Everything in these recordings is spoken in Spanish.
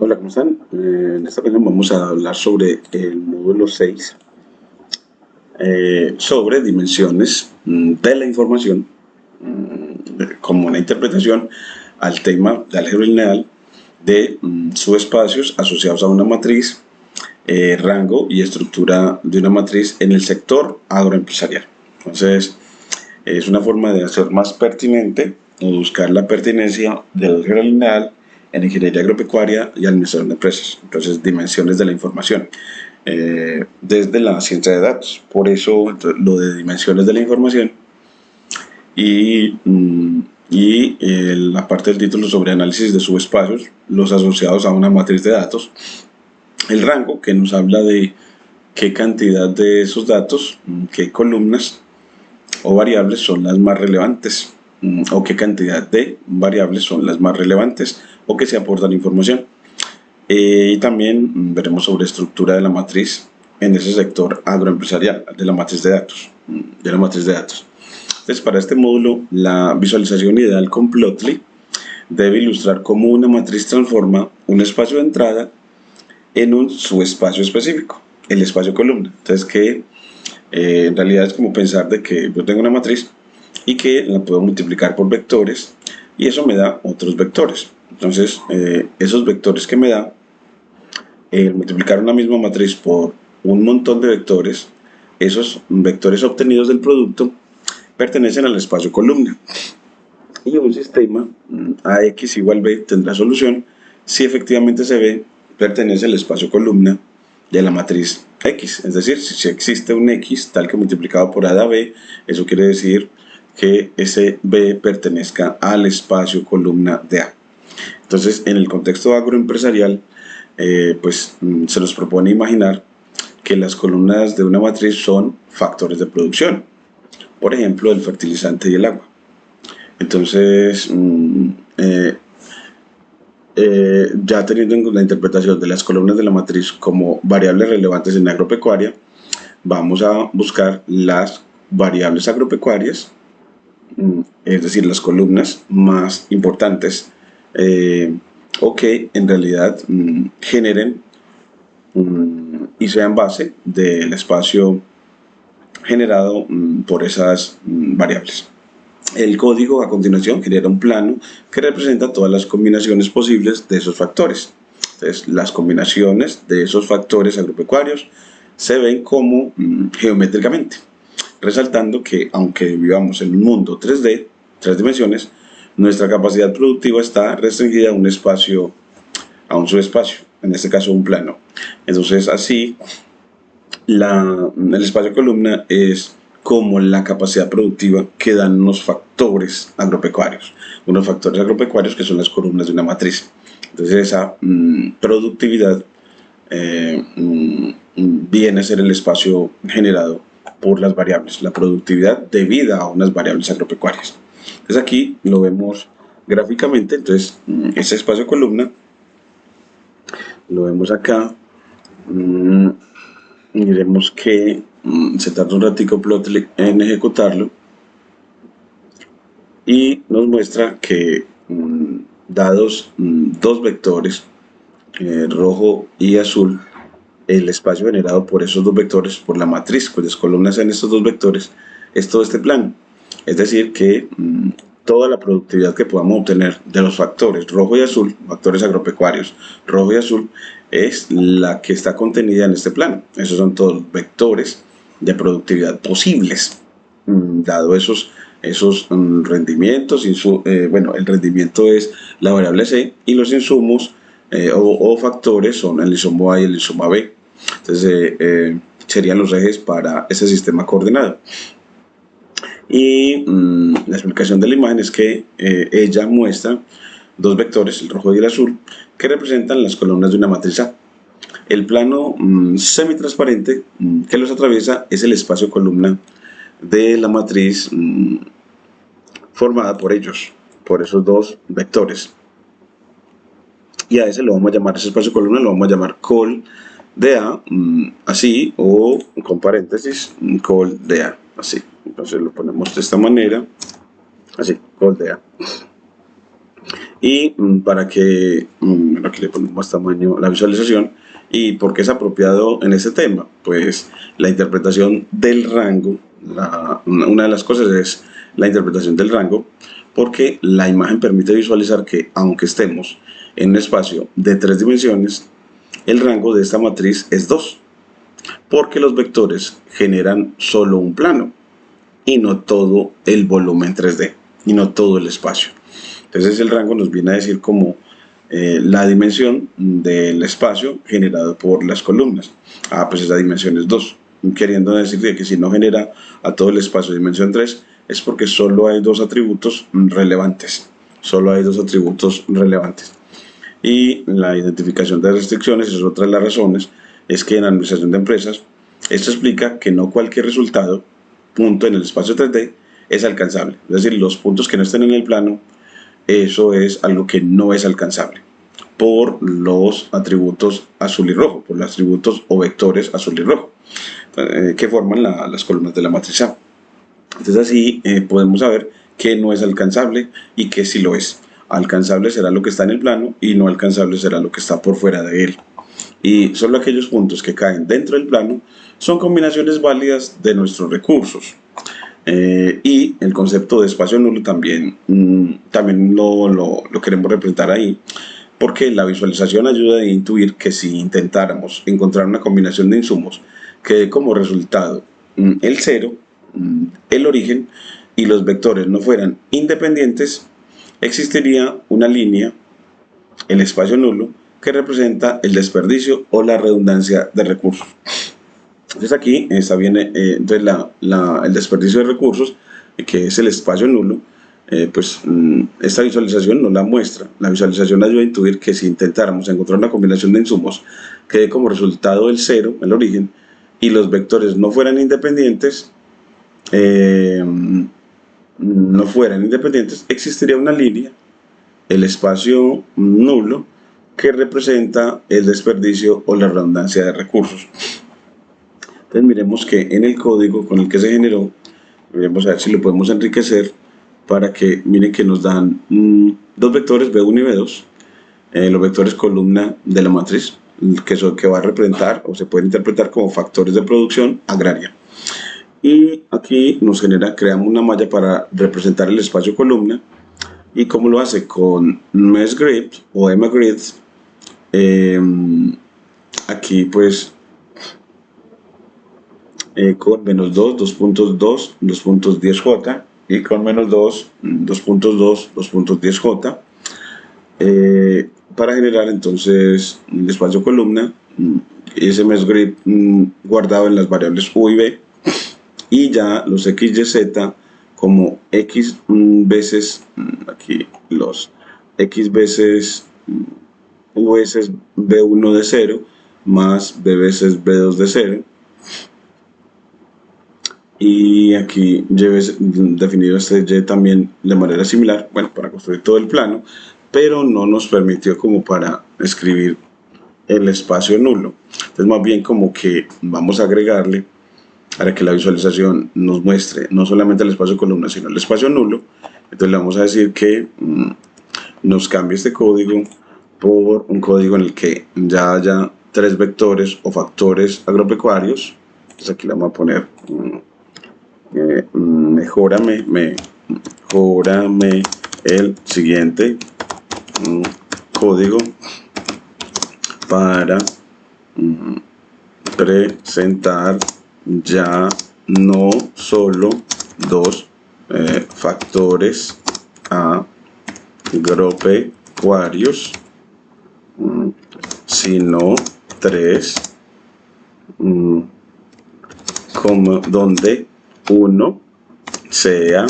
Hola, ¿cómo están? En esta ocasión vamos a hablar sobre el módulo 6, sobre dimensiones de la información, como una interpretación al tema de álgebra lineal de subespacios asociados a una matriz, rango y estructura de una matriz en el sector agroempresarial. Entonces, es una forma de hacer más pertinente o buscar la pertinencia del álgebra lineal en ingeniería agropecuaria y administración de empresas. Entonces, dimensiones de la información desde la ciencia de datos. Por eso, lo de dimensiones de la información y la parte del título sobre análisis de subespacios, los asociados a una matriz de datos. El rango, que nos habla de qué cantidad de esos datos, qué columnas o variables son las más relevantes, o qué cantidad de variables son las más relevantes o que se aportan información. Y también veremos sobre estructura de la matriz en ese sector agroempresarial, de la matriz de datos. Entonces, para este módulo, la visualización ideal con Plotly debe ilustrar cómo una matriz transforma un espacio de entrada en un subespacio específico, el espacio columna. Entonces, que en realidad es como pensar de que yo tengo una matriz y que la puedo multiplicar por vectores y eso me da otros vectores. Entonces, esos vectores que me da, multiplicar una misma matriz por un montón de vectores, esos vectores obtenidos del producto pertenecen al espacio columna. Y un sistema AX igual B tendrá solución si efectivamente ese B pertenece al espacio columna de la matriz X. Es decir, si existe un X tal que multiplicado por A da B, eso quiere decir que ese B pertenezca al espacio columna de A. Entonces, en el contexto agroempresarial, se nos propone imaginar que las columnas de una matriz son factores de producción, por ejemplo, el fertilizante y el agua. Entonces, ya teniendo en la interpretación de las columnas de la matriz como variables relevantes en agropecuaria, vamos a buscar las variables agropecuarias, es decir, las columnas más importantes o que en realidad generen y sean base del espacio generado por esas variables. El código a continuación genera un plano que representa todas las combinaciones posibles de esos factores. Entonces, las combinaciones de esos factores agropecuarios se ven como geométricamente, resaltando que aunque vivamos en un mundo 3D, 3 dimensiones, nuestra capacidad productiva está restringida a un espacio, a un subespacio, en este caso un plano. Entonces, así, el espacio columna es como la capacidad productiva que dan unos factores agropecuarios que son las columnas de una matriz. Entonces, esa productividad viene a ser el espacio generado por las variables, la productividad debida a unas variables agropecuarias. Entonces, aquí lo vemos gráficamente. Entonces, ese espacio columna lo vemos acá. Miremos que se tarda un ratico Plotly en ejecutarlo y nos muestra que dados dos vectores, rojo y azul, el espacio generado por esos dos vectores, por la matriz cuyas columnas en estos dos vectores, es todo este plano. Es decir, que toda la productividad que podamos obtener de los factores rojo y azul, factores agropecuarios rojo y azul, es la que está contenida en este plano. Esos son todos vectores de productividad posibles, dado esos rendimientos. El rendimiento es la variable C y los insumos o factores son el insumo A y el insumo B. Entonces, serían los ejes para ese sistema coordinado. Y la explicación de la imagen es que ella muestra dos vectores, el rojo y el azul, que representan las columnas de una matriz A. El plano semitransparente que los atraviesa es el espacio columna de la matriz formada por ellos, por esos dos vectores. Y a ese lo vamos a llamar, ese espacio columna lo vamos a llamar col de A, así, o con paréntesis, col de A, así. Entonces lo ponemos de esta manera, así, col de A. Y para que, aquí le ponemos más tamaño a la visualización. ¿Y por qué es apropiado en este tema? Pues la interpretación del rango, una de las cosas es la interpretación del rango, porque la imagen permite visualizar que aunque estemos en un espacio de 3 dimensiones, el rango de esta matriz es 2, porque los vectores generan solo un plano y no todo el volumen 3D y no todo el espacio. Entonces el rango nos viene a decir como la dimensión del espacio generado por las columnas. Pues esa dimensión es 2, queriendo decir que si no genera a todo el espacio dimensión 3, es porque solo hay dos atributos relevantes. Solo hay dos atributos relevantes. Y la identificación de restricciones es otra de las razones, es que en la administración de empresas, esto explica que no cualquier resultado, punto en el espacio 3D, es alcanzable. Es decir, los puntos que no estén en el plano, eso es algo que no es alcanzable por los atributos azul y rojo, por los atributos o vectores azul y rojo, que forman las columnas de la matriz A. Entonces así podemos saber que no es alcanzable y que sí lo es. Alcanzable será lo que está en el plano y no alcanzable será lo que está por fuera de él. Y solo aquellos puntos que caen dentro del plano son combinaciones válidas de nuestros recursos. Y el concepto de espacio nulo también lo queremos representar ahí, porque la visualización ayuda a intuir que si intentáramos encontrar una combinación de insumos que dé como resultado el cero, el origen y los vectores no fueran independientes, existiría una línea, el espacio nulo, que representa el desperdicio o la redundancia de recursos. Entonces aquí está bien entonces el desperdicio de recursos, que es el espacio nulo. Pues esta visualización nos la muestra. La visualización ayuda a intuir que si intentáramos encontrar una combinación de insumos que dé como resultado el cero, el origen, y los vectores no fueran independientes, existiría una línea, el espacio nulo, que representa el desperdicio o la redundancia de recursos. Entonces miremos que en el código con el que se generó, vamos a ver si lo podemos enriquecer para que miren que nos dan dos vectores B1 y B2, los vectores columna de la matriz, que va a representar o se puede interpretar como factores de producción agraria. Y aquí creamos una malla para representar el espacio columna. ¿Y cómo lo hace? Con MeshGrid o MGrid. Aquí pues con menos 2, 2.2, 2.10J, y con menos 2, 2.2, 2.10J, para generar entonces el espacio columna, ese MeshGrid guardado en las variables U y B, y ya los X, Y, Z como X veces, aquí los X veces U veces B1 de 0 más B veces B2 de 0, y aquí Y definido este Y también de manera similar, bueno, para construir todo el plano, pero no nos permitió como para escribir el espacio nulo. Entonces más bien como que vamos a agregarle para que la visualización nos muestre no solamente el espacio columna, sino el espacio nulo. Entonces le vamos a decir que nos cambie este código por un código en el que ya haya 3 vectores o factores agropecuarios. Entonces aquí le vamos a poner mejórame el siguiente código para presentar ya no solo 2 factores agropecuarios, sino 3, donde uno sea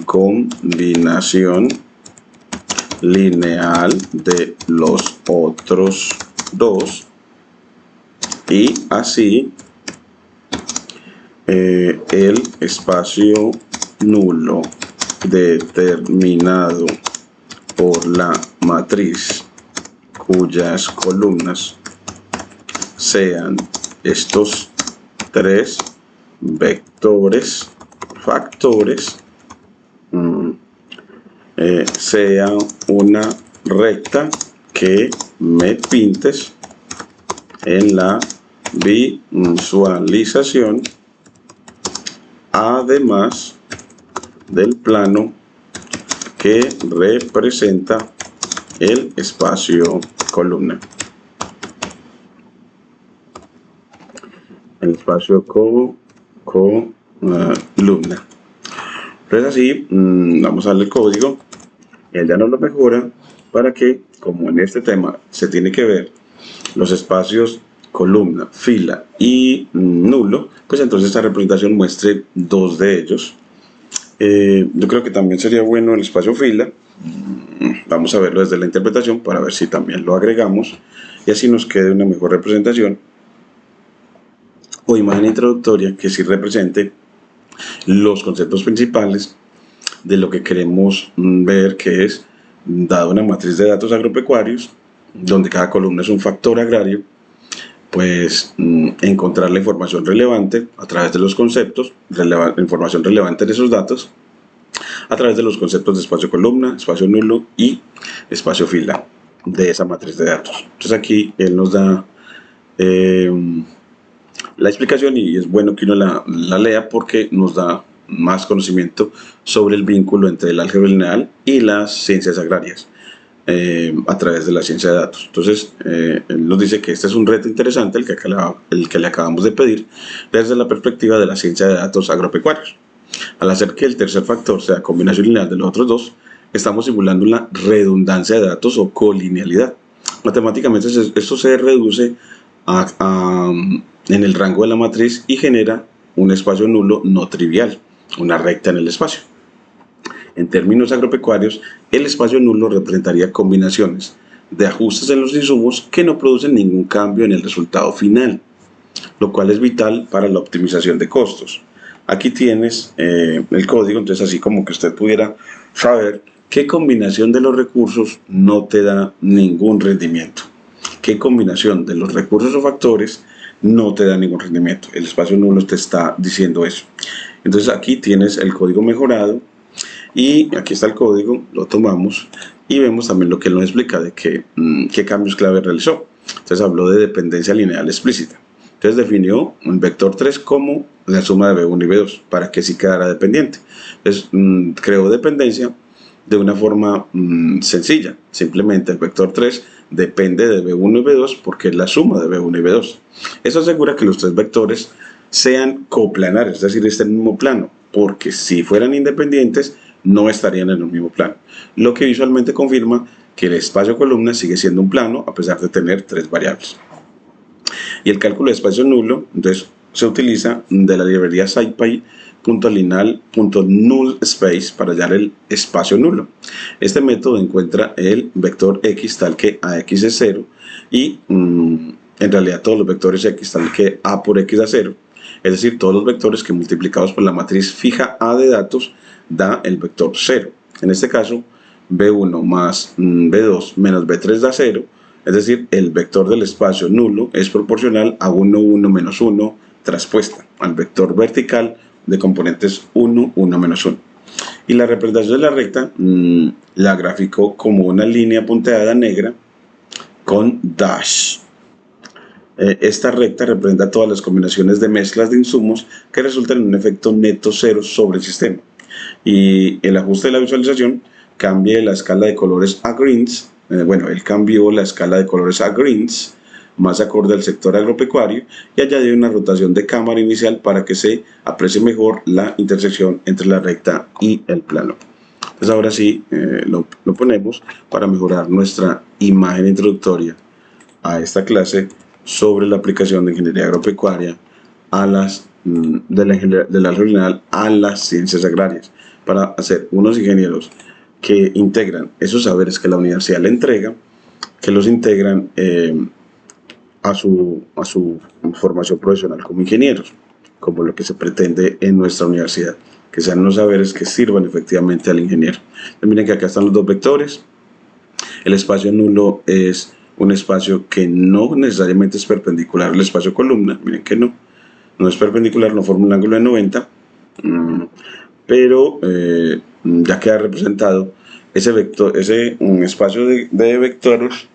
combinación lineal de los otros 2, y así el espacio nulo determinado por la matriz cuyas columnas sean estos 3 vectores factores sea una recta que me pintes en la visualización, además del plano que representa el espacio columna. El espacio columna. Entonces así, vamos a darle el código. Él ya nos lo mejora para que, como en este tema se tiene que ver los espacios columna, fila y nulo, pues entonces esta representación muestre dos de ellos. Yo creo que también sería bueno el espacio fila. Vamos a verlo desde la interpretación para ver si también lo agregamos y así nos quede una mejor representación o imagen introductoria que sí represente los conceptos principales de lo que queremos ver, que es, dado una matriz de datos agropecuarios, donde cada columna es un factor agrario, pues encontrar la información relevante a través de los conceptos, información relevante de esos datos, a través de los conceptos de espacio columna, espacio nulo y espacio fila de esa matriz de datos. Entonces aquí él nos da la explicación y es bueno que uno la lea porque nos da más conocimiento sobre el vínculo entre el álgebra lineal y las ciencias agrarias a través de la ciencia de datos. Entonces él nos dice que este es un reto interesante el que le acabamos de pedir desde la perspectiva de la ciencia de datos agropecuarios. Al hacer que el tercer factor sea combinación lineal de los otros dos, estamos simulando una redundancia de datos o colinealidad. Matemáticamente esto se reduce en el rango de la matriz y genera un espacio nulo no trivial, una recta en el espacio. En términos agropecuarios, el espacio nulo representaría combinaciones de ajustes en los insumos que no producen ningún cambio en el resultado final, lo cual es vital para la optimización de costos. Aquí tienes el código, entonces así como que usted pudiera saber qué combinación de los recursos no te da ningún rendimiento, qué combinación de los recursos o factores no te da ningún rendimiento. El espacio nulo te está diciendo eso. Entonces aquí tienes el código mejorado y aquí está el código, lo tomamos y vemos también lo que él nos explica de qué cambios clave realizó. Entonces habló de dependencia lineal explícita. Entonces definió un vector 3 como la suma de B1 y B2 para que sí quedara dependiente. Entonces creó dependencia de una forma sencilla. Simplemente el vector 3 depende de B1 y B2 porque es la suma de B1 y B2. Eso asegura que los tres vectores sean coplanarios, es decir, estén en el mismo plano, porque si fueran independientes no estarían en el mismo plano, lo que visualmente confirma que el espacio columna sigue siendo un plano a pesar de tener tres variables. Y el cálculo de espacio nulo, entonces, se utiliza de la librería scipy.lineal.nullSpace para hallar el espacio nulo. Este método encuentra el vector x tal que ax es 0 y en realidad todos los vectores x tal que a por x da 0, es decir, todos los vectores que multiplicados por la matriz fija a de datos da el vector 0. En este caso, b1 más b2 menos b3 da 0, es decir, el vector del espacio nulo es proporcional a 1, 1, menos 1 traspuesta al vector vertical de componentes 1, 1, menos 1. Y la representación de la recta la graficó como una línea punteada negra con dash. Esta recta representa todas las combinaciones de mezclas de insumos que resultan en un efecto neto cero sobre el sistema. Y el ajuste de la visualización cambia la escala de colores a greens. Él cambió la escala de colores a greens, más acorde al sector agropecuario, y añadió una rotación de cámara inicial para que se aprecie mejor la intersección entre la recta y el plano. Entonces ahora sí lo ponemos para mejorar nuestra imagen introductoria a esta clase sobre la aplicación de ingeniería agropecuaria a del álgebra lineal a las ciencias agrarias, para hacer unos ingenieros que integran esos saberes que la universidad le entrega, que los integran a su formación profesional como ingenieros, como lo que se pretende en nuestra universidad, que sean unos saberes que sirvan efectivamente al ingeniero. Entonces, miren que acá están los dos vectores. El espacio nulo es un espacio que no necesariamente es perpendicular al espacio columna, miren que no es perpendicular, no forma un ángulo de 90, pero ya queda representado ese vector, ese espacio de vectores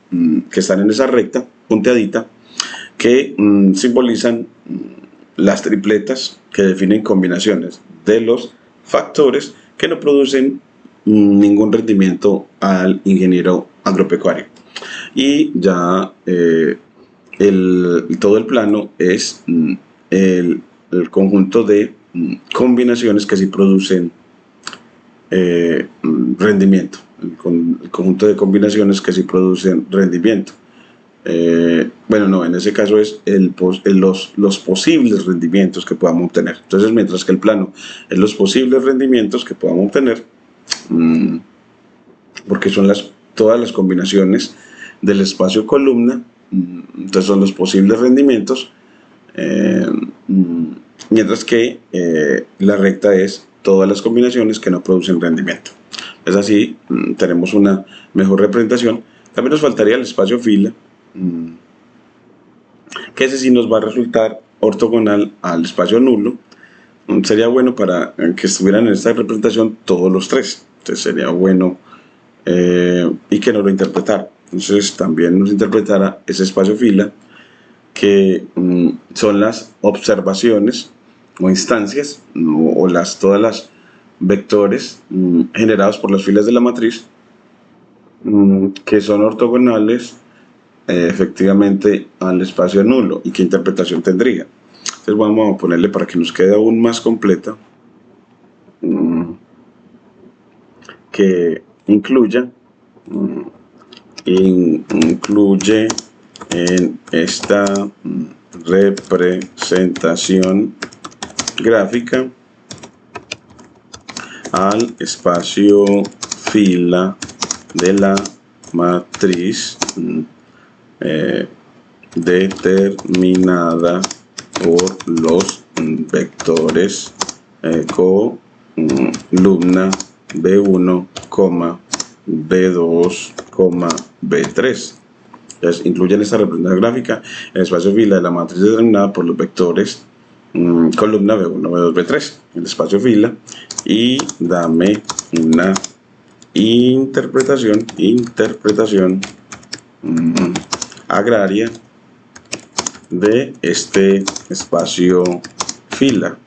que están en esa recta punteadita que simbolizan las tripletas que definen combinaciones de los factores que no producen ningún rendimiento al ingeniero agropecuario. Y ya todo el plano es el conjunto de combinaciones que sí producen rendimiento, el conjunto de combinaciones que sí producen rendimiento. Bueno, no, en ese caso es los posibles rendimientos que podamos obtener. Entonces, mientras que el plano es los posibles rendimientos que podamos obtener, porque son todas las combinaciones del espacio columna, entonces son los posibles rendimientos, mientras que la recta es todas las combinaciones que no producen rendimiento. Es así, tenemos una mejor representación. También nos faltaría el espacio fila, que ese sí nos va a resultar ortogonal al espacio nulo. Sería bueno para que estuvieran en esta representación todos los tres. Entonces sería bueno y que nos lo interpretara. Entonces también nos interpretara ese espacio fila, que son las observaciones o instancias o todas las vectores generados por las filas de la matriz que son ortogonales efectivamente al espacio nulo. ¿Y qué interpretación tendría? Entonces vamos a ponerle, para que nos quede aún más completa, que incluye en esta representación gráfica al espacio fila de la matriz determinada por los vectores columna B1, B2, B3. Entonces, incluyen esta representación gráfica el espacio fila de la matriz determinada por los vectores columna B1, B2, B3, el espacio fila, y dame una interpretación agraria de este espacio fila.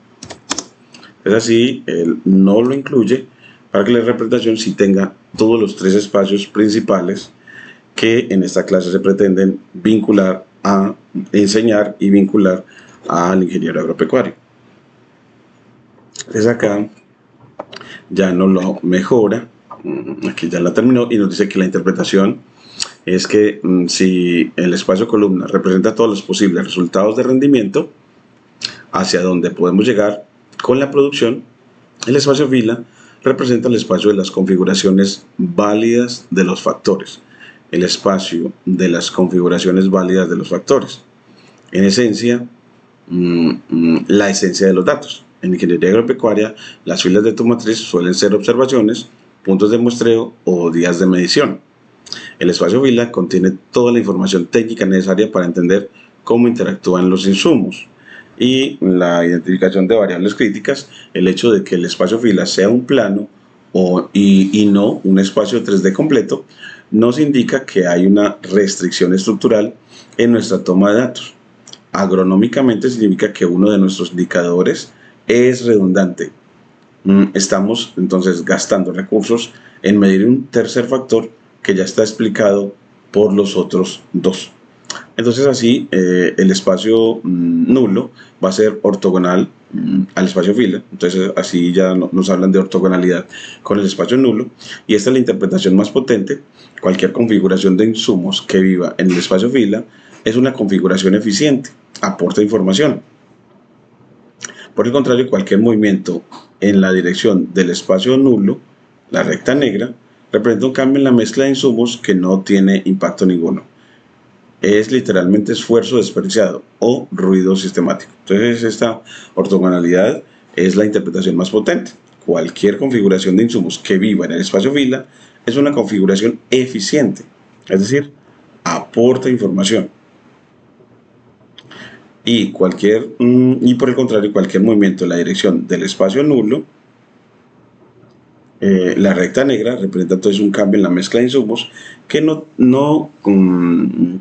Es así, él no lo incluye para que la representación sí tenga todos los tres espacios principales que en esta clase se pretenden enseñar y vincular al ingeniero agropecuario. Entonces acá ya nos lo mejora, aquí ya la terminó y nos dice que la interpretación es que si el espacio columna representa todos los posibles resultados de rendimiento hacia donde podemos llegar con la producción, el espacio fila representa el espacio de las configuraciones válidas de los factores, el espacio de las configuraciones válidas de los factores. En esencia, la esencia de los datos. En ingeniería agropecuaria, las filas de tu matriz suelen ser observaciones, puntos de muestreo o días de medición. El espacio fila contiene toda la información técnica necesaria para entender cómo interactúan los insumos. Y la identificación de variables críticas, el hecho de que el espacio fila sea un plano y no un espacio 3D completo, nos indica que hay una restricción estructural en nuestra toma de datos. Agronómicamente significa que uno de nuestros indicadores es redundante. Estamos entonces gastando recursos en medir un tercer factor que ya está explicado por los otros dos. Entonces así el espacio nulo va a ser ortogonal al espacio fila. Entonces así ya nos hablan de ortogonalidad con el espacio nulo, y esta es la interpretación más potente. Cualquier configuración de insumos que viva en el espacio fila es una configuración eficiente, aporta información. Por el contrario, cualquier movimiento en la dirección del espacio nulo, la recta negra, representa un cambio en la mezcla de insumos que no tiene impacto ninguno. Es literalmente esfuerzo desperdiciado o ruido sistemático. Entonces esta ortogonalidad es la interpretación más potente. Cualquier configuración de insumos que viva en el espacio fila es una configuración eficiente, es decir, aporta información. Y por el contrario, cualquier movimiento en la dirección del espacio nulo La recta negra representa entonces un cambio en la mezcla de insumos que no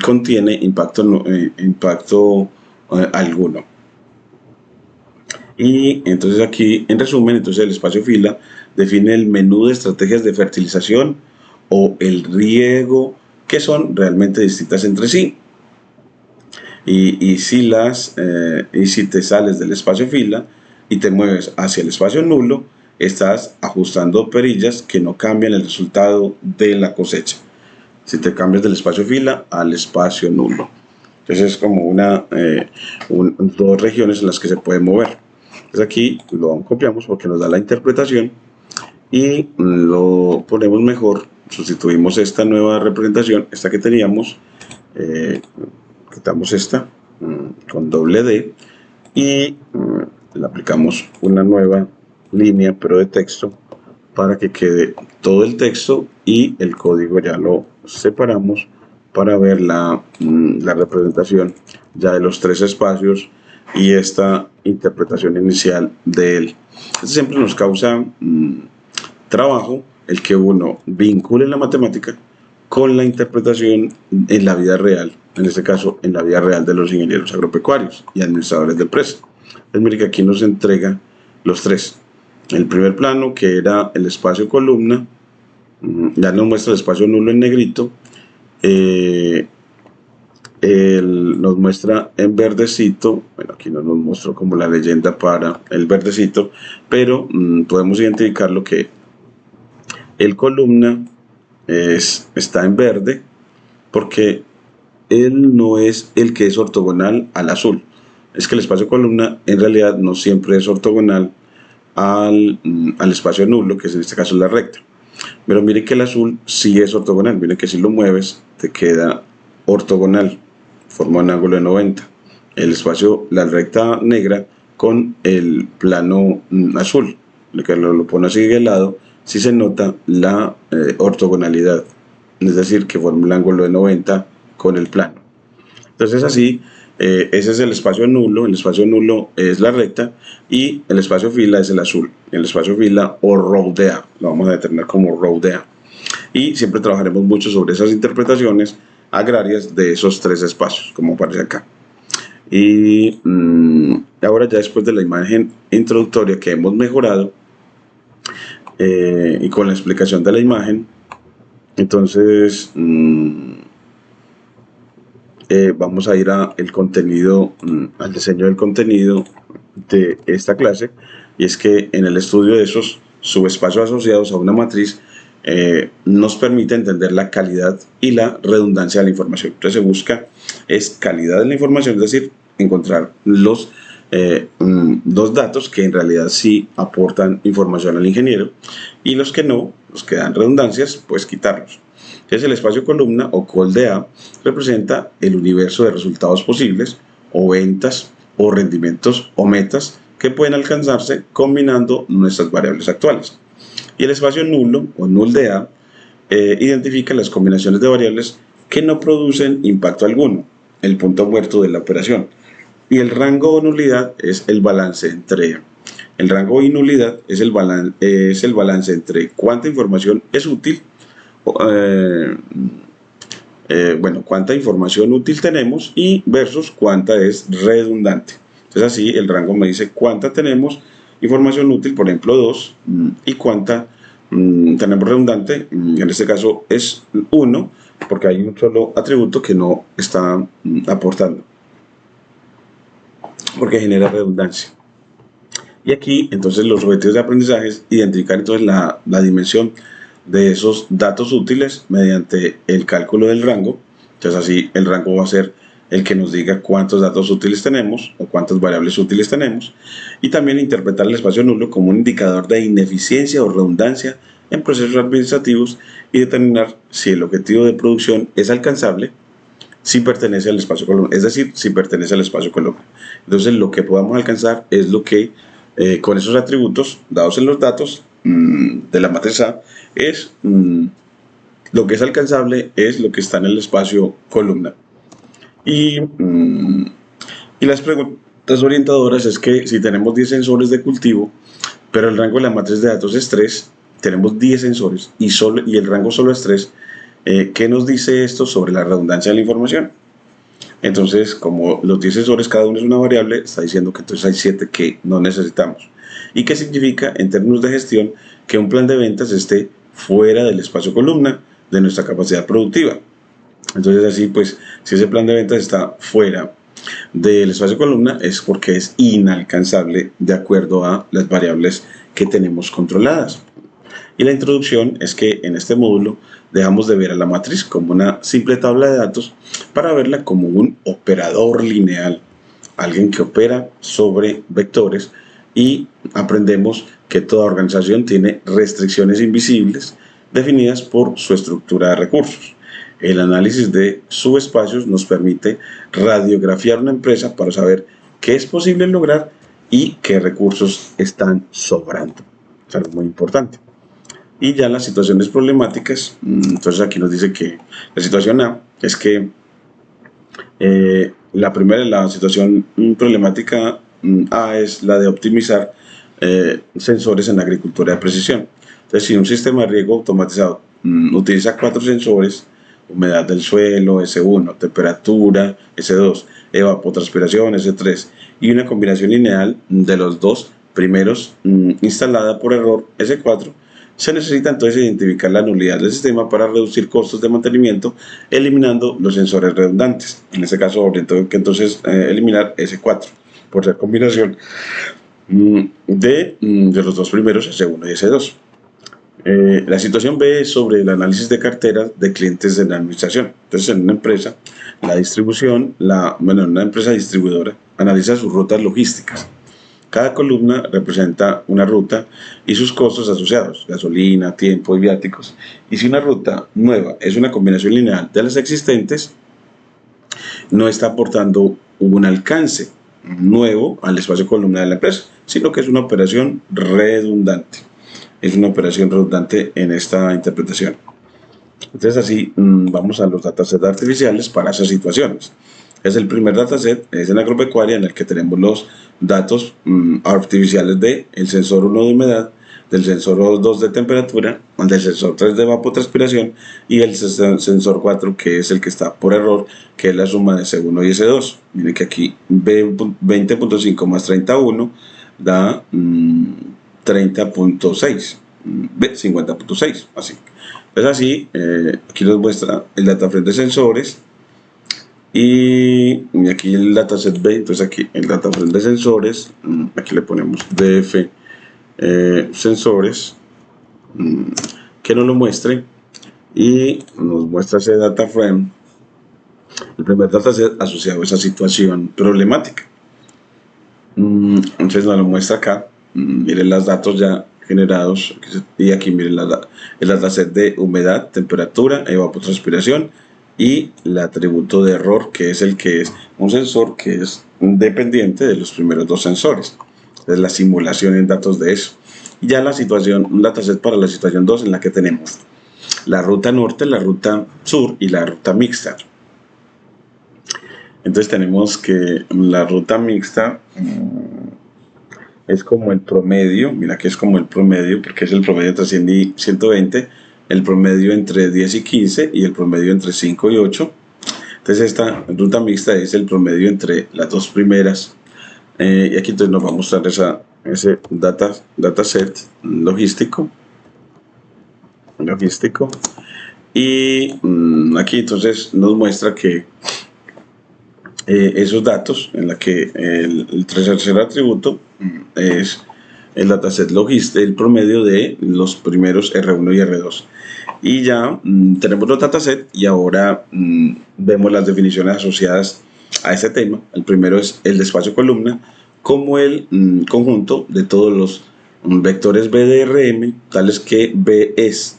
contiene impacto alguno. Y entonces aquí, en resumen, entonces el espacio fila define el menú de estrategias de fertilización o el riego que son realmente distintas entre sí. Y si te sales del espacio fila y te mueves hacia el espacio nulo, estás ajustando perillas que no cambian el resultado de la cosecha. Si te cambias del espacio fila al espacio nulo. Entonces es como dos regiones en las que se puede mover. Entonces aquí lo copiamos porque nos da la interpretación y lo ponemos mejor. Sustituimos esta nueva representación, esta que teníamos, quitamos esta con doble D y le aplicamos una nueva línea pero de texto para que quede todo el texto y el código ya lo separamos para ver la representación ya de los tres espacios y esta interpretación inicial de él. Esto siempre nos causa trabajo el que uno vincule la matemática con la interpretación en la vida real, en este caso en la vida real de los ingenieros agropecuarios y administradores de empresas. Entonces mire que aquí nos entrega los tres. El primer plano, que era el espacio columna, ya nos muestra el espacio nulo en negrito, nos muestra en verdecito, bueno, aquí no nos mostró como la leyenda para el verdecito, pero podemos identificar lo que el columna está en verde porque él no es el que es ortogonal al azul. Es que el espacio columna en realidad no siempre es ortogonal al espacio nulo, que en este caso es la recta. Pero mire que el azul sí es ortogonal, mire que si lo mueves te queda ortogonal, forma un ángulo de 90. La recta negra con el plano azul, que lo pone así de lado, sí se nota la ortogonalidad, es decir, que forma un ángulo de 90 con el plano. Entonces así, ese es el espacio nulo es la recta y el espacio fila es el azul. El espacio fila o row de A, lo vamos a determinar como row de A. Y siempre trabajaremos mucho sobre esas interpretaciones agrarias de esos tres espacios, como aparece acá. Y ahora ya después de la imagen introductoria que hemos mejorado y con la explicación de la imagen, entonces vamos a ir al contenido, al diseño del contenido de esta clase, y es que en el estudio de esos subespacios asociados a una matriz nos permite entender la calidad y la redundancia de la información. Entonces se busca es calidad de la información, es decir, encontrar los dos datos que en realidad sí aportan información al ingeniero y los que no, los que dan redundancias, pues quitarlos. Entonces el espacio columna o col de A representa el universo de resultados posibles o ventas o rendimientos o metas que pueden alcanzarse combinando nuestras variables actuales. Y el espacio nulo o null de A identifica las combinaciones de variables que no producen impacto alguno, el punto muerto de la operación. Y el rango o nulidad es el balance entre el rango y nulidad es el balance entre cuánta información es útil, cuánta información útil tenemos y versus cuánta es redundante. Entonces así el rango me dice cuánta tenemos información útil, por ejemplo 2, y cuánta tenemos redundante, en este caso es 1, porque hay un solo atributo que no está aportando, porque genera redundancia. Y aquí entonces los objetivos de aprendizaje es identificar entonces la dimensión de esos datos útiles mediante el cálculo del rango. Entonces así el rango va a ser el que nos diga cuántos datos útiles tenemos o cuántas variables útiles tenemos, y también interpretar el espacio nulo como un indicador de ineficiencia o redundancia en procesos administrativos y determinar si el objetivo de producción es alcanzable si pertenece al espacio columna, es decir, si pertenece al espacio columna. Entonces lo que podamos alcanzar es lo que con esos atributos dados en los datos de la matriz A es lo que es alcanzable, es lo que está en el espacio columna. Y las preguntas orientadoras es que si tenemos 10 sensores de cultivo, pero el rango de la matriz de datos es 3, tenemos 10 sensores y el rango solo es 3. ¿Qué nos dice esto sobre la redundancia de la información? Entonces, como los 10 sensores cada uno es una variable, está diciendo que entonces hay 7 que no necesitamos. ¿Y qué significa en términos de gestión? Que un plan de ventas esté fuera del espacio columna de nuestra capacidad productiva. Entonces así pues, si ese plan de ventas está fuera del espacio columna es porque es inalcanzable de acuerdo a las variables que tenemos controladas. Y la introducción es que en este módulo dejamos de ver a la matriz como una simple tabla de datos para verla como un operador lineal, alguien que opera sobre vectores, y aprendemos que toda organización tiene restricciones invisibles definidas por su estructura de recursos. El análisis de subespacios nos permite radiografiar una empresa para saber qué es posible lograr y qué recursos están sobrando. Es algo muy importante. Y ya las situaciones problemáticas, entonces aquí nos dice que la situación A es que la primera, la situación problemática A es la de optimizar sensores en la agricultura de precisión. Entonces, si un sistema de riego automatizado utiliza 4 sensores, humedad del suelo, S1, temperatura, S2, evapotranspiración, S3, y una combinación lineal de los dos primeros instalada por error, S4, se necesita entonces identificar la nulidad del sistema para reducir costos de mantenimiento, eliminando los sensores redundantes. En este caso, habría que entonces eliminar S4 por ser combinación de los dos primeros, S1 y S2. La situación B es sobre el análisis de carteras de clientes de la administración. Entonces, en una empresa, la distribución, una empresa distribuidora analiza sus rutas logísticas. Cada columna representa una ruta y sus costos asociados, gasolina, tiempo y viáticos. Y si una ruta nueva es una combinación lineal de las existentes, no está aportando un alcance nuevo al espacio columna de la empresa, sino que es una operación redundante. Es una operación redundante en esta interpretación. Entonces así vamos a los datasets artificiales para esas situaciones. Es el primer dataset, es en agropecuaria, en el que tenemos los datos artificiales del sensor 1 de humedad, del sensor 2 de temperatura, del sensor 3 de evapotranspiración y el sensor 4, que es el que está por error, que es la suma de S1 y S2. Miren que aquí 20.5 más 31 da 30.6, 50.6, así. Pues así, aquí nos muestra el dataframe de sensores y aquí el dataset B. Entonces aquí el dataframe de sensores, aquí le ponemos DF sensores, que nos lo muestre y nos muestra ese dataframe, el primer dataset asociado a esa situación problemática. Entonces nos lo muestra acá. Miren los datos ya generados y aquí miren el dataset de humedad, temperatura, evapotranspiración y el atributo de error, que es un sensor que es dependiente de los primeros dos sensores. Es la simulación en datos de eso. Y ya la situación, un dataset para la situación 2, en la que tenemos la ruta norte, la ruta sur y la ruta mixta. Entonces tenemos que la ruta mixta es como el promedio, mira que es como el promedio, porque es el promedio entre 100 y 120, el promedio entre 10 y 15 y el promedio entre 5 y 8. Entonces esta ruta mixta es el promedio entre las dos primeras. Y aquí entonces nos va a mostrar ese dataset logístico. Y aquí entonces nos muestra que esos datos, en la que el tercer atributo es el dataset logístico, el promedio de los primeros R1 y R2. Y ya tenemos los datasets y ahora vemos las definiciones asociadas a este tema. El primero es el de espacio columna como el conjunto de todos los vectores BDRM, tales que B es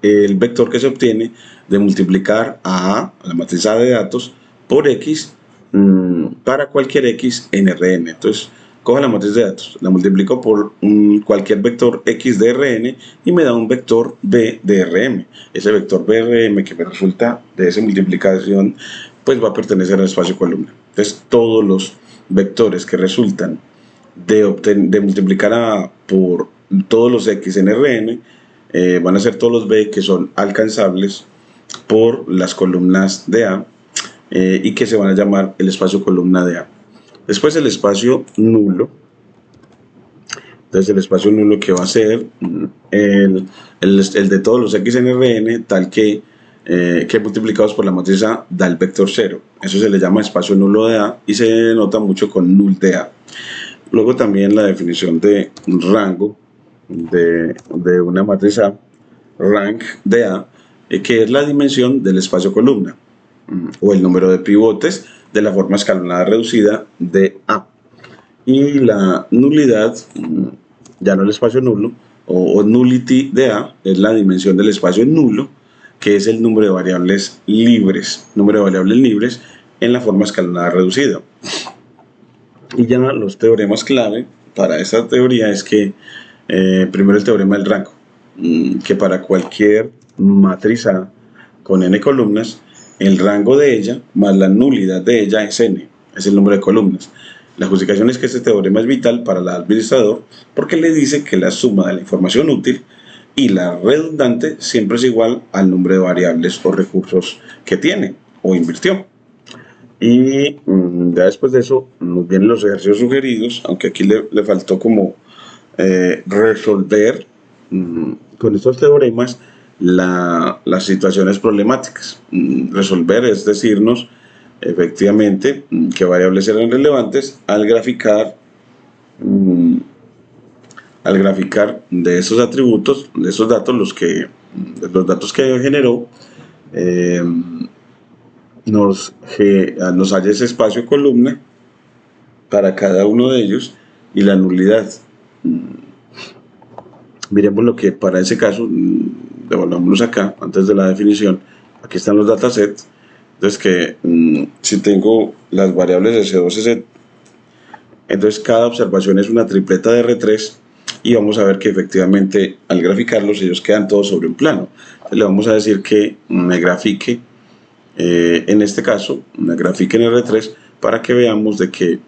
el vector que se obtiene de multiplicar a la matriz A de datos por X para cualquier X en Rn. Entonces cojo la matriz de datos, la multiplico por cualquier vector X de Rn y me da un vector B de Rm. Ese vector BRM que me resulta de esa multiplicación pues va a pertenecer al espacio columna. Entonces todos los vectores que resultan de multiplicar por todos los X en Rn van a ser todos los B que son alcanzables por las columnas de A y que se van a llamar el espacio columna de A. Después el espacio nulo. Entonces el espacio nulo que va a ser el de todos los x en Rn, tal que multiplicados por la matriz A da el vector 0. Eso se le llama espacio nulo de A y se denota mucho con null de A. Luego también la definición de rango de una matriz A, rank de A, que es la dimensión del espacio columna o el número de pivotes de la forma escalonada reducida de A. Y la nulidad, ya no el espacio nulo, o nullity de A, es la dimensión del espacio nulo, que es el número de variables libres, en la forma escalonada reducida. Y ya los teoremas clave para esta teoría es que, primero el teorema del rango, que para cualquier matriz A con n columnas, el rango de ella más la nulidad de ella es n, es el número de columnas. La justificación es que este teorema es vital para el administrador porque le dice que la suma de la información útil y la redundante siempre es igual al número de variables o recursos que tiene o invirtió. Y ya después de eso nos vienen los ejercicios sugeridos, aunque aquí le faltó como resolver con estos teoremas las situaciones problemáticas. Resolver es decirnos efectivamente qué variables eran relevantes al graficar de esos atributos, de esos datos, los datos que generó, nos halla ese espacio columna para cada uno de ellos y la nulidad. Miremos lo que para ese caso, devolvámonos acá antes de la definición. Aquí están los datasets. Entonces que si tengo las variables de C2, C, entonces cada observación es una tripleta de R3 y vamos a ver que efectivamente al graficarlos ellos quedan todos sobre un plano. Entonces le vamos a decir que me grafique, en este caso, me grafique en R3 para que veamos de que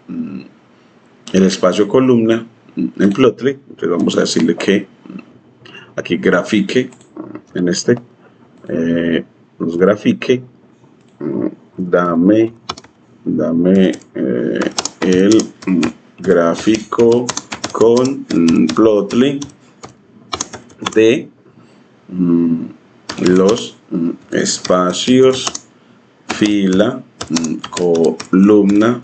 el espacio columna en Plotly, entonces vamos a decirle que aquí grafique en este, nos grafique, dame el gráfico con Plotly de los espacios fila, columna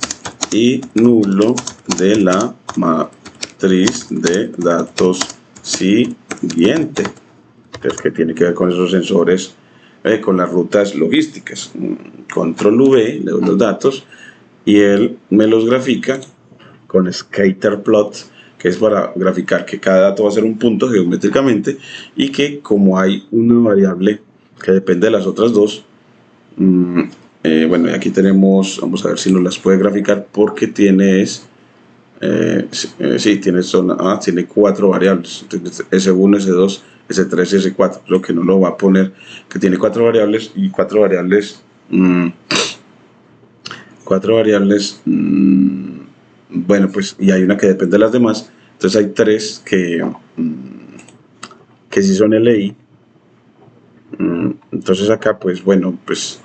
y nulo de la matriz de datos siguiente, que tiene que ver con esos sensores, con las rutas logísticas. Control V, le doy los datos y él me los grafica con scatterplot, que es para graficar que cada dato va a ser un punto geométricamente y que como hay una variable que depende de las otras dos, bueno, aquí tenemos, vamos a ver si nos las puede graficar porque tiene sí, tiene 4 variables, S1, S2, S3 y S4, lo que no lo va a poner, que tiene 4 variables y 4 variables, bueno, pues, y hay una que depende de las demás, entonces hay 3 que sí son LI. Entonces acá, pues bueno, pues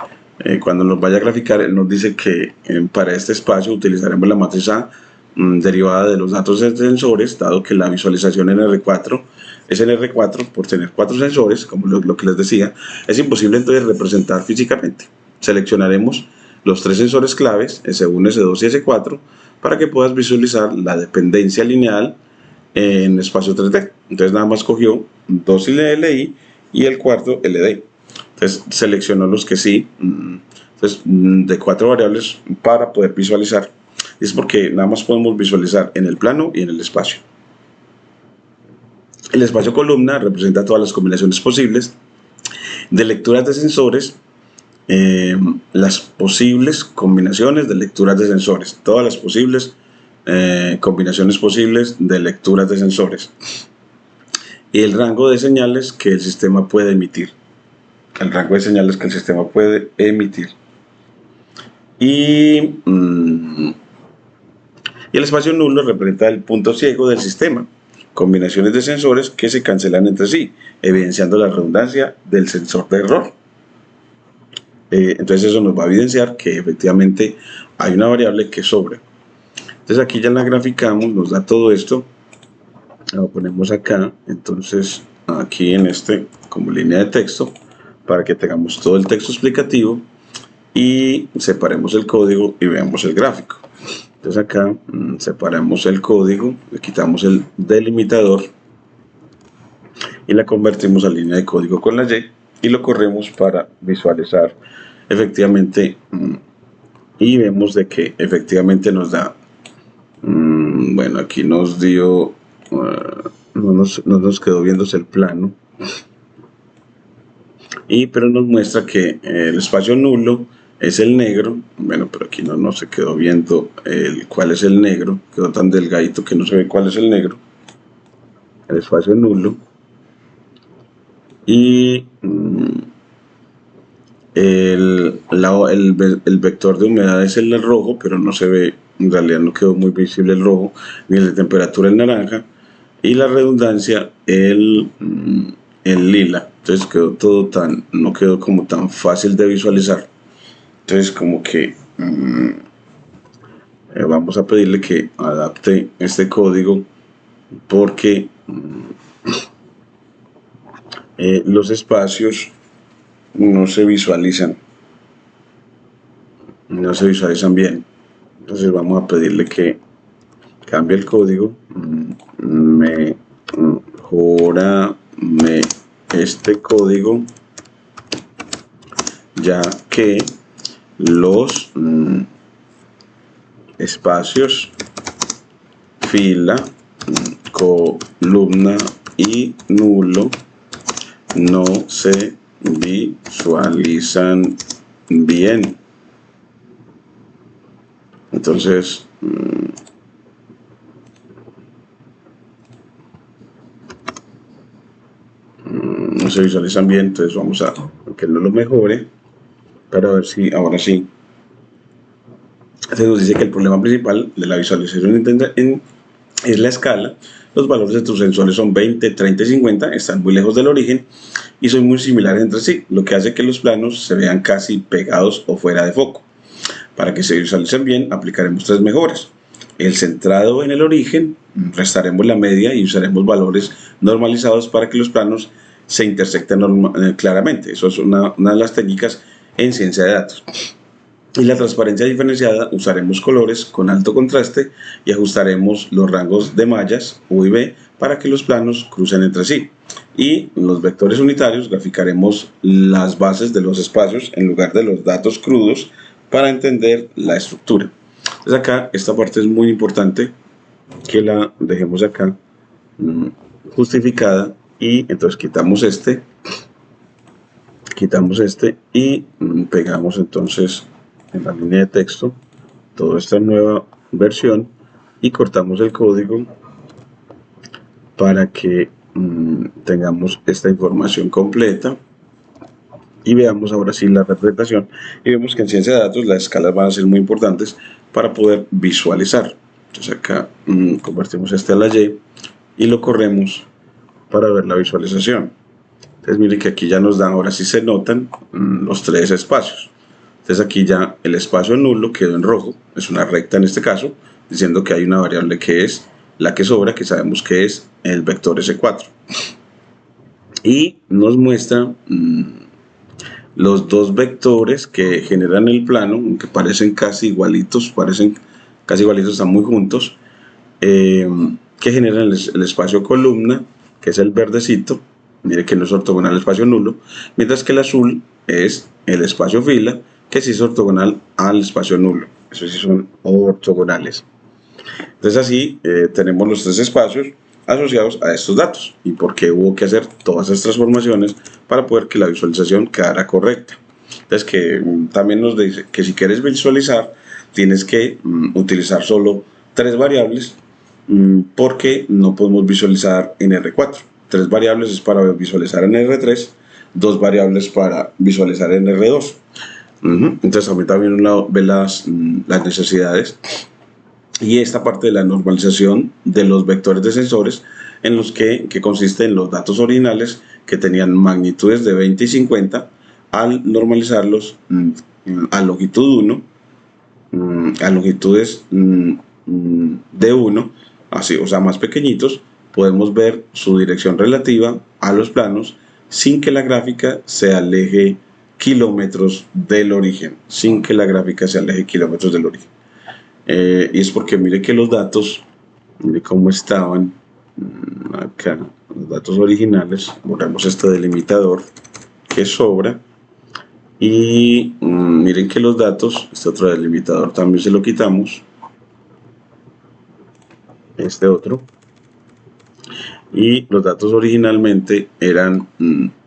cuando nos vaya a graficar, él nos dice que para este espacio utilizaremos la matriz A derivada de los datos de sensores, dado que la visualización en R4 es en R4 por tener 4 sensores, como lo que les decía, es imposible entonces representar físicamente. Seleccionaremos los 3 sensores claves, S1, S2 y S4, para que puedas visualizar la dependencia lineal en espacio 3D. Entonces nada más cogió 2 LI y el cuarto LD. Entonces seleccionó los que sí, entonces de 4 variables para poder visualizar. Es porque nada más podemos visualizar en el plano y en el espacio. El espacio columna representa todas las combinaciones posibles de lecturas de sensores, las posibles combinaciones de lecturas de sensores, todas las posibles combinaciones posibles de lecturas de sensores. Y el rango de señales que el sistema puede emitir. Y el espacio nulo representa el punto ciego del sistema. combinaciones de sensores que se cancelan entre sí, evidenciando la redundancia del sensor de error. Entonces eso nos va a evidenciar que efectivamente hay una variable que sobra. Entonces aquí ya la graficamos, nos da todo esto, lo ponemos acá, entonces aquí en este como línea de texto, para que tengamos todo el texto explicativo y separemos el código y veamos el gráfico. Entonces acá separamos el código, le quitamos el delimitador y la convertimos a línea de código con la Y y lo corremos para visualizar efectivamente y vemos de que efectivamente nos da bueno, aquí nos dio no nos quedó viéndose el plano pero nos muestra que el espacio nulo es el negro. Bueno, pero aquí no se quedó viendo cuál es el negro, quedó tan delgadito que no se ve cuál es el negro, el espacio nulo. Y el vector de humedad es el rojo, pero no se ve, en realidad no quedó muy visible el rojo, ni el de temperatura el naranja, y la redundancia el lila. Entonces quedó todo no quedó como tan fácil de visualizar. Entonces como que vamos a pedirle que adapte este código porque los espacios no se visualizan bien. Entonces vamos a pedirle que cambie el código, mejórame este código, ya que los espacios fila, columna y nulo no se visualizan bien. Entonces no se visualizan bien, entonces vamos a que no lo mejore para ver si ahora sí. Se nos dice que el problema principal de la visualización es la escala. Los valores de tus sensores son 20, 30 y 50, están muy lejos del origen y son muy similares entre sí, lo que hace que los planos se vean casi pegados o fuera de foco. Para que se visualicen bien, aplicaremos 3 mejoras. El centrado en el origen, restaremos la media y usaremos valores normalizados para que los planos se intersecten claramente. Eso es una de las técnicas en ciencia de datos. Y la transparencia diferenciada, usaremos colores con alto contraste y ajustaremos los rangos de mallas U y V para que los planos crucen entre sí. Y los vectores unitarios graficaremos las bases de los espacios en lugar de los datos crudos para entender la estructura. Entonces acá esta parte es muy importante que la dejemos acá justificada y entonces quitamos este y pegamos entonces en la línea de texto toda esta nueva versión y cortamos el código para que tengamos esta información completa y veamos ahora sí la representación y vemos que en ciencia de datos las escalas van a ser muy importantes para poder visualizar. Entonces acá convertimos este a la y lo corremos para ver la visualización. Entonces mire que aquí ya nos dan, ahora sí se notan los 3 espacios. Entonces aquí ya el espacio nulo quedó en rojo, es una recta en este caso, diciendo que hay una variable que es la que sobra, que sabemos que es el vector S4. Y nos muestra los 2 vectores que generan el plano, aunque parecen casi igualitos, están muy juntos, que generan el espacio columna, que es el verdecito, mire que no es ortogonal al espacio nulo, mientras que el azul es el espacio fila, que sí es ortogonal al espacio nulo. Esos sí son ortogonales. Entonces así tenemos los 3 espacios asociados a estos datos y por qué hubo que hacer todas estas transformaciones para poder que la visualización quedara correcta. Entonces que también nos dice que si quieres visualizar tienes que utilizar solo 3 variables porque no podemos visualizar en R4. 3 variables es para visualizar en R3, 2 variables para visualizar en R2. Entonces también uno ve las necesidades y esta parte de la normalización de los vectores de sensores que consiste en los datos originales que tenían magnitudes de 20 y 50, al normalizarlos a longitud 1, a longitudes de 1, así, o sea, más pequeñitos, podemos ver su dirección relativa a los planos sin que la gráfica se aleje kilómetros del origen, sin que la gráfica se aleje kilómetros del origen. Y es porque mire que los datos, mire cómo estaban acá, los datos originales. Borramos este delimitador que sobra. Y miren que los datos, este otro delimitador también se lo quitamos, este otro, y los datos originalmente eran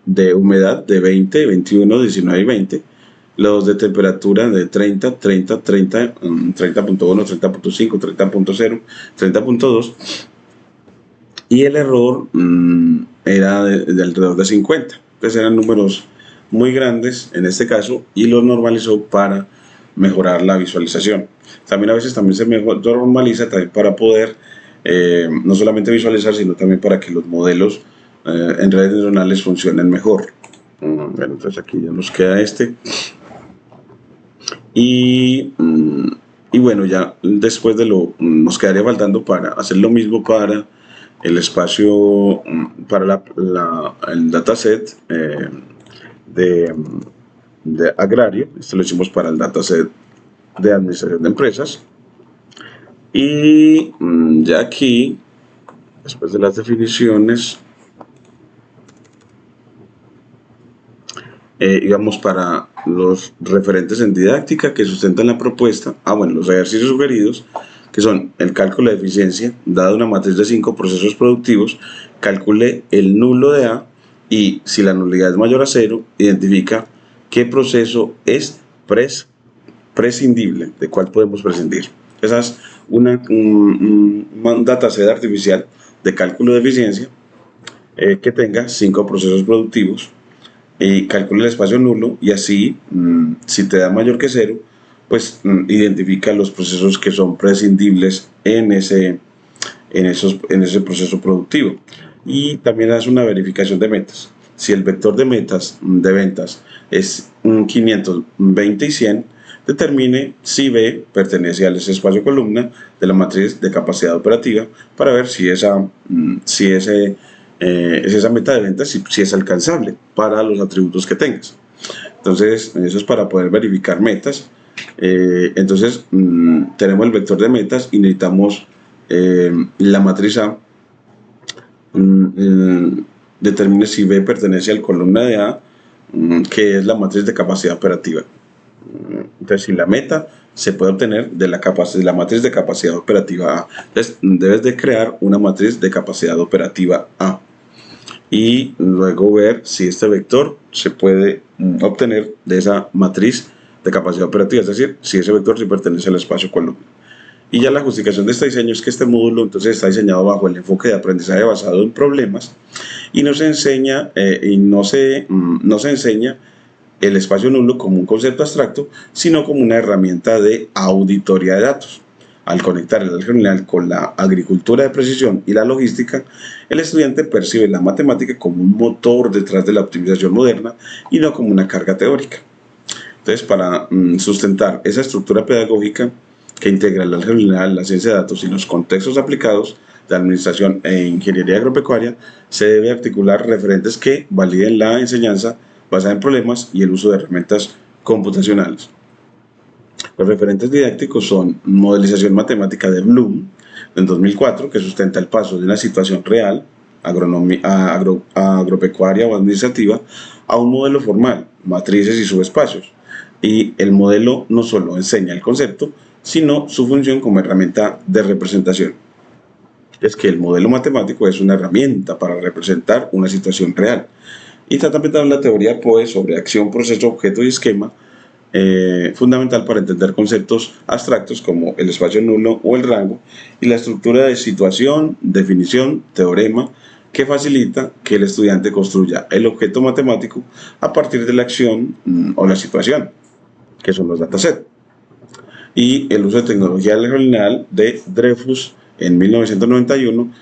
de humedad de 20, 21, 19 y 20, los de temperatura de 30, 30, 30, 30.1, 30.5, 30.0, 30.2, y el error era de alrededor de 50. Entonces eran números muy grandes en este caso, y lo normalizó para mejorar la visualización. También a veces se normaliza también para poder no solamente visualizar, sino también para que los modelos en redes neuronales funcionen mejor. Bueno, entonces aquí ya nos queda este. Y bueno, ya después de nos quedaría faltando para hacer lo mismo para el espacio, para el dataset de agrario. Esto lo hicimos para el dataset de administración de empresas. Y ya aquí, después de las definiciones, íbamos para los referentes en didáctica que sustentan la propuesta. Bueno, los ejercicios sugeridos, que son el cálculo de eficiencia, dada una matriz de 5 procesos productivos, calcule el nulo de A, y si la nulidad es mayor a 0, identifica qué proceso es prescindible, de cuál podemos prescindir. Esa es un dataset artificial de cálculo de eficiencia que tenga 5 procesos productivos, y calcula el espacio nulo, y así, si te da mayor que 0, pues identifica los procesos que son prescindibles en ese proceso productivo. Y también hace una verificación de metas. Si el vector de metas de ventas es 520 y 100, determine si B pertenece a ese espacio columna de la matriz de capacidad operativa, para ver si esa meta de ventas si es alcanzable para los atributos que tengas. Entonces, eso es para poder verificar metas. Entonces, tenemos el vector de metas y necesitamos la matriz A. Determine si B pertenece al columna de A, que es la matriz de capacidad operativa. Entonces, si la meta se puede obtener de la matriz de capacidad operativa A, entonces debes de crear una matriz de capacidad operativa A, y luego ver si este vector se puede obtener de esa matriz de capacidad operativa, es decir, si ese vector sí pertenece al espacio columna. Y ya la justificación de este diseño es que este módulo entonces está diseñado bajo el enfoque de aprendizaje basado en problemas, y no se enseña el espacio nulo como un concepto abstracto, sino como una herramienta de auditoría de datos. Al conectar el álgebra lineal con la agricultura de precisión y la logística, el estudiante percibe la matemática como un motor detrás de la optimización moderna y no como una carga teórica. Entonces, para sustentar esa estructura pedagógica que integra el álgebra lineal, la ciencia de datos y los contextos aplicados de administración e ingeniería agropecuaria, se debe articular referentes que validen la enseñanza basada en problemas y el uso de herramientas computacionales. Los referentes didácticos son modelización matemática de Bloom, en 2004, que sustenta el paso de una situación real, agropecuaria o administrativa, a un modelo formal, matrices y subespacios. Y el modelo no solo enseña el concepto, sino su función como herramienta de representación. Es que el modelo matemático es una herramienta para representar una situación real. Y trata también la teoría POE sobre acción, proceso, objeto y esquema, fundamental para entender conceptos abstractos como el espacio nulo o el rango, y la estructura de situación, definición, teorema, que facilita que el estudiante construya el objeto matemático a partir de la acción o la situación, que son los datasets. Y el uso de tecnología lineal de Dreyfus en 1991,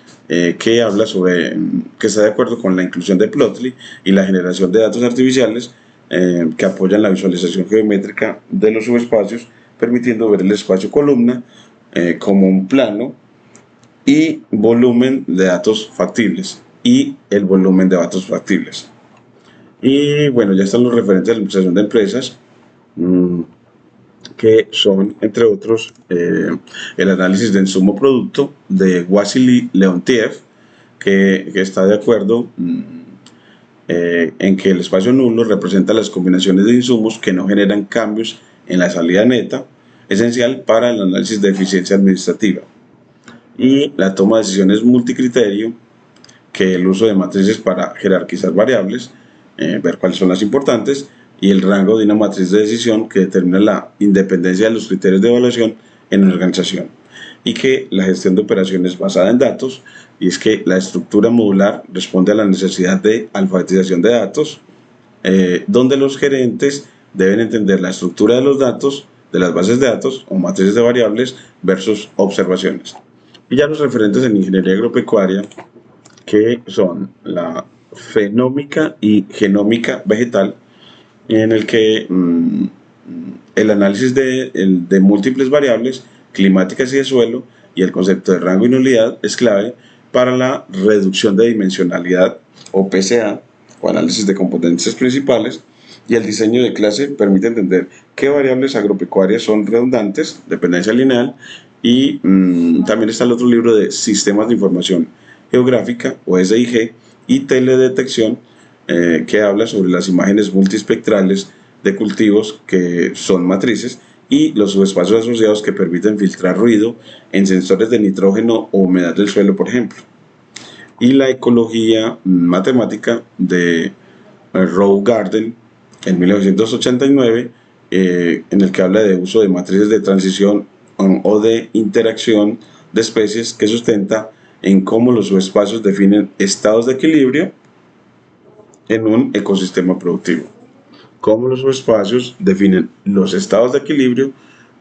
que habla sobre que está de acuerdo con la inclusión de Plotly y la generación de datos artificiales que apoyan la visualización geométrica de los subespacios, permitiendo ver el espacio columna como un plano y volumen de datos factibles y el volumen de datos factibles. Y bueno, ya están los referentes de la administración de empresas, que son, entre otros, el análisis de insumo-producto de Wassily Leontiev, que está de acuerdo en que el espacio nulo representa las combinaciones de insumos que no generan cambios en la salida neta, esencial para el análisis de eficiencia administrativa. Y la toma de decisiones multicriterio, que el uso de matrices para jerarquizar variables, ver cuáles son las importantes, y el rango de una matriz de decisión que determina la independencia de los criterios de evaluación en una organización. Y que la gestión de operaciones basada en datos, y es que la estructura modular responde a la necesidad de alfabetización de datos, donde los gerentes deben entender la estructura de los datos, de las bases de datos o matrices de variables versus observaciones. Y ya los referentes en ingeniería agropecuaria, que son la fenómica y genómica vegetal, en el que el análisis de múltiples variables climáticas y de suelo y el concepto de rango y nulidad es clave para la reducción de dimensionalidad o PCA o análisis de componentes principales, y el diseño de clase permite entender qué variables agropecuarias son redundantes, dependencia lineal, y también está el otro libro de Sistemas de Información Geográfica o SIG y Teledetección, que habla sobre las imágenes multiespectrales de cultivos que son matrices y los subespacios asociados que permiten filtrar ruido en sensores de nitrógeno o humedad del suelo, por ejemplo. Y la ecología matemática de Rowe Garden en 1989, en el que habla de uso de matrices de transición o de interacción de especies, que sustenta en cómo los subespacios definen estados de equilibrio en un ecosistema productivo. Cómo los subespacios definen los estados de equilibrio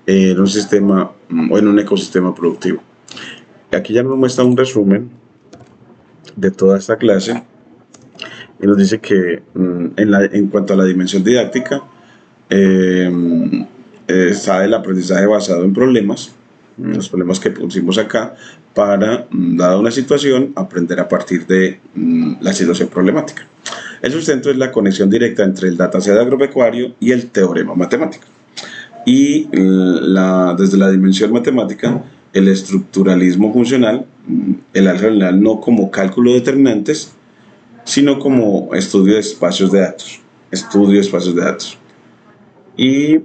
en un sistema o en un ecosistema productivo. Aquí ya nos muestra un resumen de toda esta clase y nos dice que en cuanto a la dimensión didáctica, está el aprendizaje basado en problemas, los problemas que pusimos acá, para, dada una situación, aprender a partir de la situación problemática. El sustento es la conexión directa entre el dataset agropecuario y el teorema matemático. Y desde la dimensión matemática, el estructuralismo funcional, el álgebra lineal no como cálculo de determinantes, sino como estudio de espacios de datos. Y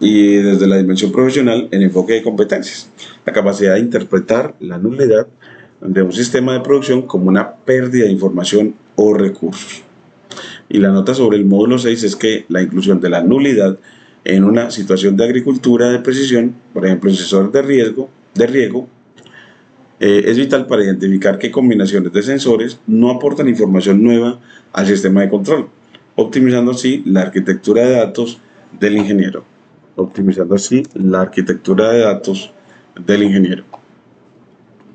desde la dimensión profesional, el enfoque de competencias, la capacidad de interpretar la nulidad de un sistema de producción como una pérdida de información o recursos. Y la nota sobre el módulo 6 es que la inclusión de la nulidad en una situación de agricultura de precisión, por ejemplo en sensores de riego, es vital para identificar qué combinaciones de sensores no aportan información nueva al sistema de control, optimizando así la arquitectura de datos del ingeniero.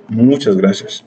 Muchas gracias.